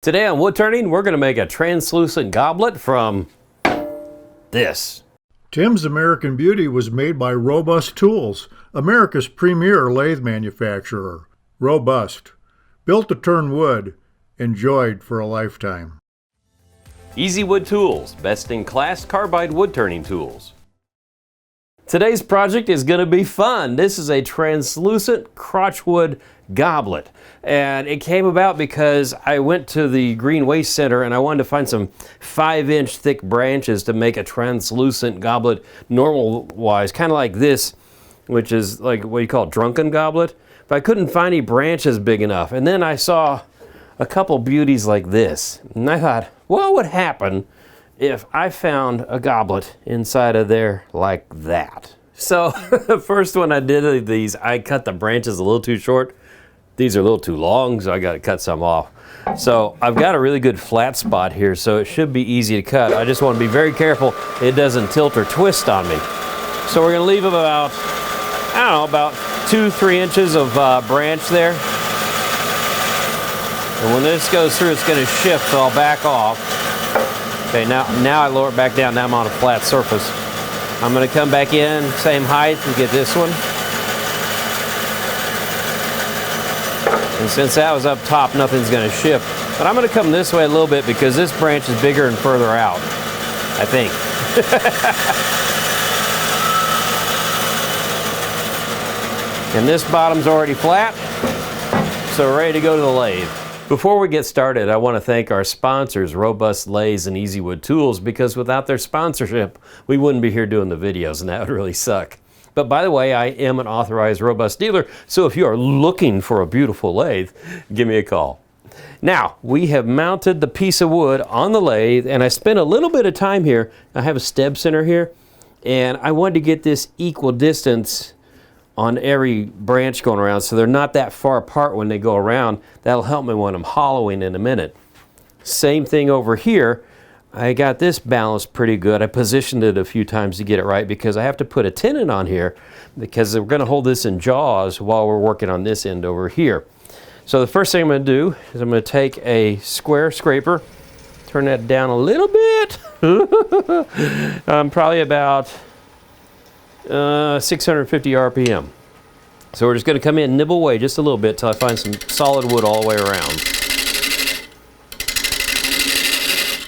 Today on Woodturning, we're going to make a translucent goblet from this. Tim's American Beauty was made by Robust Tools, America's premier lathe manufacturer. Robust. Built to turn wood. Enjoyed for a lifetime. Easy Wood Tools, best-in-class carbide wood-turning tools. Today's project is going to be fun. This is a translucent crotch wood goblet, and it came about because I went to the Green Waste Center and I wanted to find some 5-inch thick branches to make a translucent goblet normal wise, kind of like this, which is like what you call drunken goblet, but I couldn't find any branches big enough. And then I saw a couple beauties like this, and I thought, what would happen if I found a goblet inside of there like that? So the first one I did of these, I cut the branches a little too short. These are a little too long, so I got to cut some off. So I've got a really good flat spot here, so it should be easy to cut. I just want to be very careful it doesn't tilt or twist on me. So we're going to leave about, I don't know, about 2-3 inches of branch there. And when this goes through, it's going to shift, so I'll back off. Okay, now I lower it back down. Now I'm on a flat surface. I'm going to come back in, same height, and get this one. And since that was up top, nothing's going to shift. But I'm going to come this way a little bit because this branch is bigger and further out, I think. And this bottom's already flat, so we're ready to go to the lathe. Before we get started, I want to thank our sponsors, Robust Lathes and Easy Wood Tools, because without their sponsorship, we wouldn't be here doing the videos, and that would really suck. But by the way, I am an authorized Robust dealer, so if you are looking for a beautiful lathe, give me a call. Now, we have mounted the piece of wood on the lathe, and I spent a little bit of time here. I have a step center here, and I wanted to get this equal distance on every branch going around, so they're not that far apart when they go around. That'll help me when I'm hollowing in a minute. Same thing over here. I got this balanced pretty good. I positioned it a few times to get it right because I have to put a tenon on here because we're going to hold this in jaws while we're working on this end over here. So the first thing I'm going to do is I'm going to take a square scraper, turn that down a little bit. Probably about 650 RPM. So we're just going to come in and nibble away just a little bit till I find some solid wood all the way around.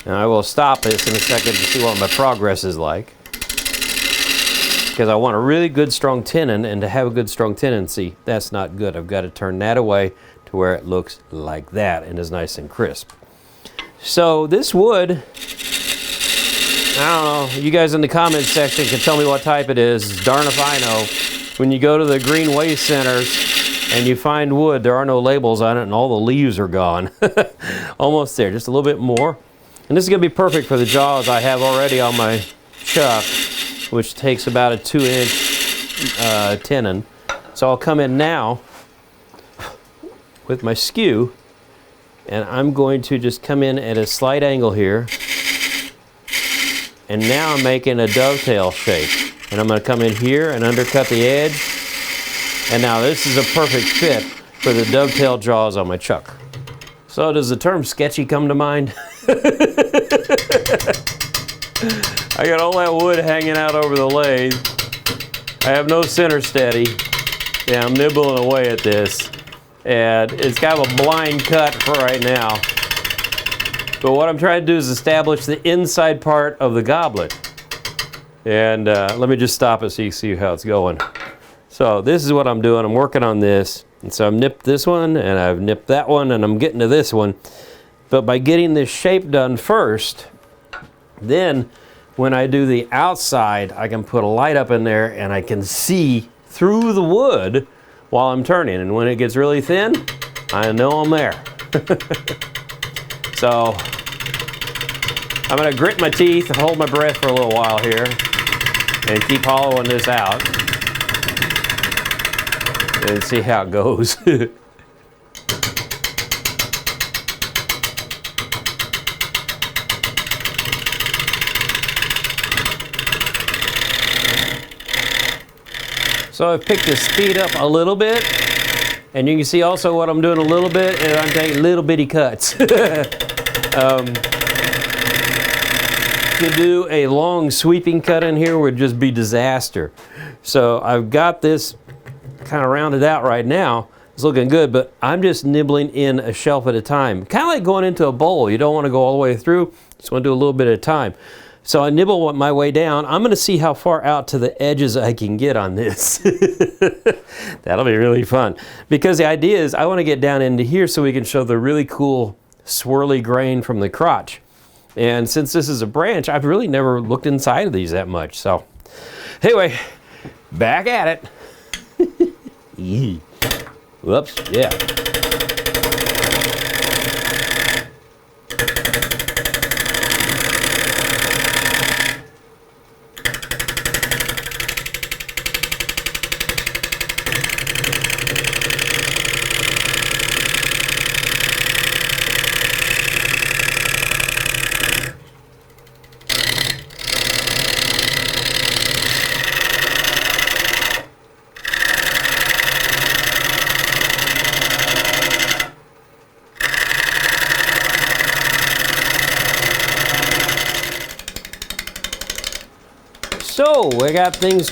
And I will stop this in a second to see what my progress is like. Because I want a really good strong tenon, and to have a good strong tenon, see, that's not good. I've got to turn that away to where it looks like that and is nice and crisp. So this wood, I don't know, you guys in the comments section can tell me what type it is. Darn if I know. When you go to the Green Waste Centers and you find wood, there are no labels on it and all the leaves are gone. Almost there, just a little bit more. And this is going to be perfect for the jaws I have already on my chuck, which takes about a 2-inch tenon. So I'll come in now with my skew, and I'm going to just come in at a slight angle here. And now I'm making a dovetail shape. And I'm going to come in here and undercut the edge. And now this is a perfect fit for the dovetail jaws on my chuck. So does the term sketchy come to mind? I got all that wood hanging out over the lathe. I have no center steady. Yeah, I'm nibbling away at this. And it's kind of a blind cut for right now. But what I'm trying to do is establish the inside part of the goblet. And let me just stop it so you see how it's going. So this is what I'm doing. I'm working on this. And so I've nipped this one, and I've nipped that one, and I'm getting to this one. But by getting this shape done first, then when I do the outside, I can put a light up in there, and I can see through the wood while I'm turning. And when it gets really thin, I know I'm there. So I'm going to grit my teeth and hold my breath for a little while here and keep hollowing this out and see how it goes. So I've picked the speed up a little bit And you can see also what I'm doing a little bit, and I'm taking little bitty cuts. To do a long sweeping cut in here would just be disaster. So I've got this kind of rounded out right now. It's looking good, but I'm just nibbling in a shelf at a time. Kind of like going into a bowl. You don't want to go all the way through. Just want to do a little bit at a time. So I nibble my way down. I'm going to see how far out to the edges I can get on this. That'll be really fun. Because the idea is I want to get down into here so we can show the really cool swirly grain from the crotch. And since this is a branch, I've really never looked inside of these that much. So anyway, back at it. Whoops, yeah. So we got things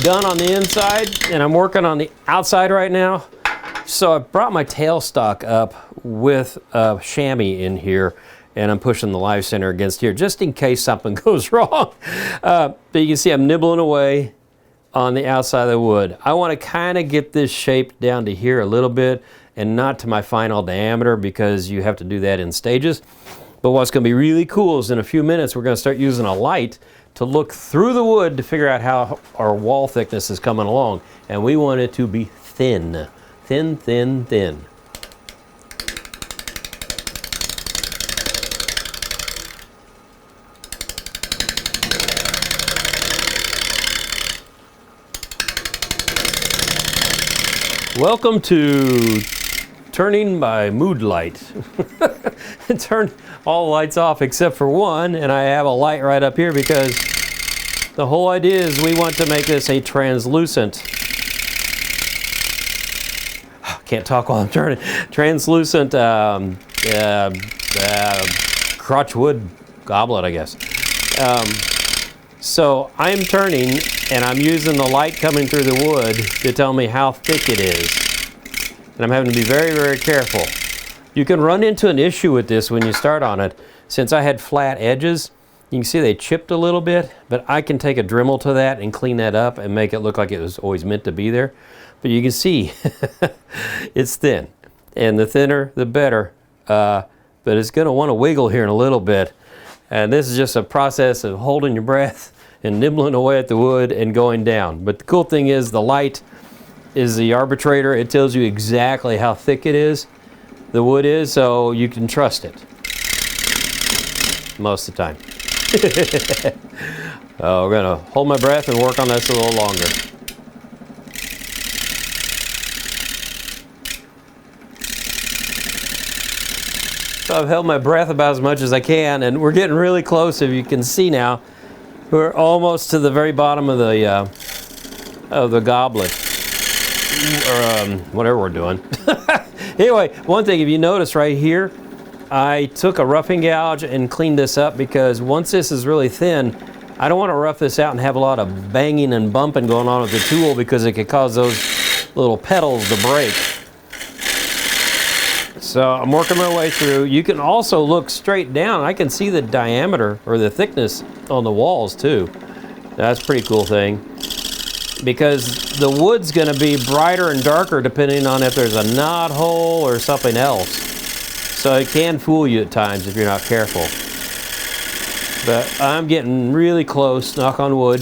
done on the inside, and I'm working on the outside right now. So I brought my tailstock up with a chamois in here, and I'm pushing the live center against here just in case something goes wrong. But you can see I'm nibbling away on the outside of the wood. I want to kind of get this shape down to here a little bit and not to my final diameter, because you have to do that in stages. But what's going to be really cool is in a few minutes we're going to start using a light to look through the wood to figure out how our wall thickness is coming along. And we want it to be thin. Thin, thin, thin. Welcome to Turning by Mood Light. Turn all the lights off except for one, and I have a light right up here because the whole idea is we want to make this a translucent, can't talk while I'm turning, translucent crotch wood goblet, I guess. So I'm turning and I'm using the light coming through the wood to tell me how thick it is. And I'm having to be very, very careful. You can run into an issue with this when you start on it. Since I had flat edges, you can see they chipped a little bit, but I can take a Dremel to that and clean that up and make it look like it was always meant to be there. But you can see it's thin, and the thinner the better, but it's going to want to wiggle here in a little bit. And this is just a process of holding your breath and nibbling away at the wood and going down. But the cool thing is the light is the arbitrator. It tells you exactly how thick it is, the wood is, so you can trust it most of the time. We're going to hold my breath and work on this a little longer. So I've held my breath about as much as I can, and we're getting really close. If you can see now, we're almost to the very bottom of the goblet, or whatever we're doing. Anyway, one thing, if you notice right here, I took a roughing gouge and cleaned this up, because once this is really thin, I don't want to rough this out and have a lot of banging and bumping going on with the tool, because it could cause those little petals to break. So I'm working my way through. You can also look straight down. I can see the diameter or the thickness on the walls too. That's a pretty cool thing, because the wood's going to be brighter and darker depending on if there's a knot hole or something else. So it can fool you at times if you're not careful. But I'm getting really close, knock on wood,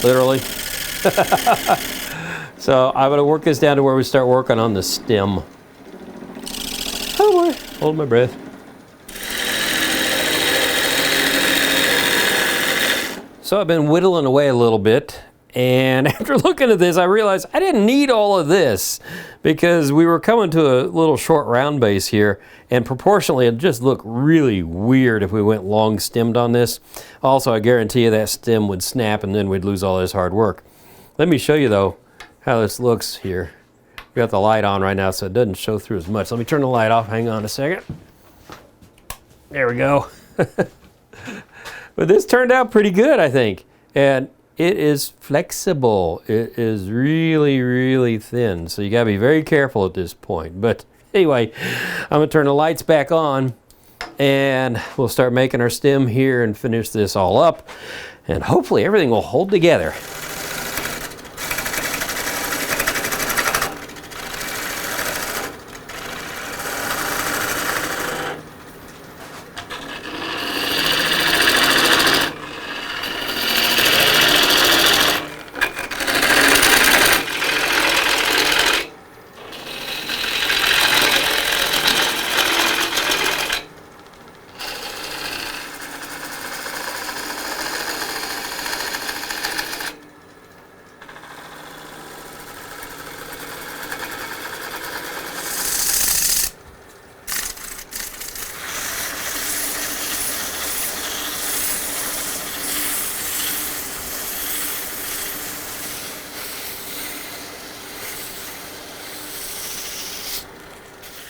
literally. So I'm going to work this down to where we start working on the stem. Oh boy, hold my breath. So I've been whittling away a little bit, and after looking at this, I realized I didn't need all of this, because we were coming to a little short round base here, and proportionally it just looked really weird if we went long stemmed on this. Also, I guarantee you that stem would snap and then we'd lose all this hard work. Let me show you though how this looks here. We got the light on right now, so it doesn't show through as much. Let me turn the light off. Hang on a second. There we go. But this turned out pretty good, I think. And it is flexible. It is really, really thin. So you gotta be very careful at this point. But anyway, I'm gonna turn the lights back on and we'll start making our stem here and finish this all up. And hopefully everything will hold together.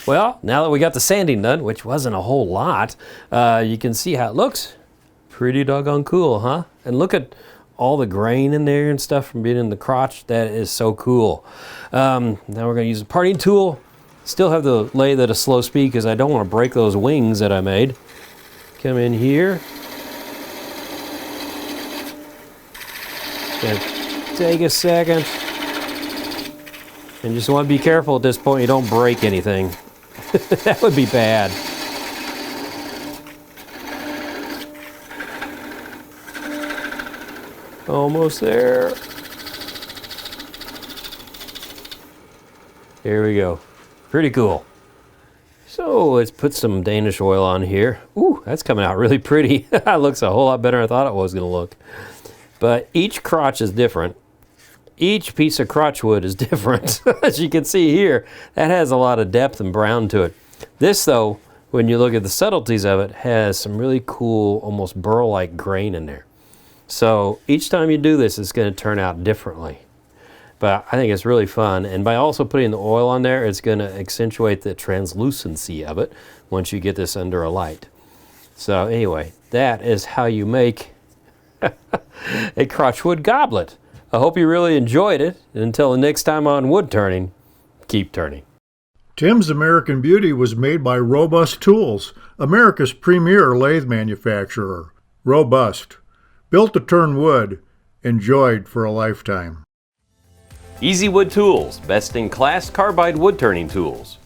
Well, now that we got the sanding done, which wasn't a whole lot, you can see how it looks. Pretty doggone cool, huh? And look at all the grain in there and stuff from being in the crotch. That is so cool. Now we're gonna use a parting tool. Still have the lathe at a slow speed because I don't want to break those wings that I made. Come in here. Gonna take a second. And just want to be careful at this point you don't break anything. That would be bad. Almost there. Here we go. Pretty cool. So let's put some Danish oil on here. Ooh, that's coming out really pretty. It looks a whole lot better than I thought it was going to look. But each crotch is different. Each piece of crotch wood is different. As you can see here, that has a lot of depth and brown to it. This though, when you look at the subtleties of it, has some really cool, almost burl-like grain in there. So each time you do this, it's going to turn out differently. But I think it's really fun. And by also putting the oil on there, it's going to accentuate the translucency of it once you get this under a light. So anyway, that is how you make a crotch wood goblet. I hope you really enjoyed it. And until the next time on Wood Turning, keep turning. Tim's American Beauty was made by Robust Tools, America's premier lathe manufacturer. Robust. Built to turn wood. Enjoyed for a lifetime. Easy Wood Tools, best in class carbide wood turning tools.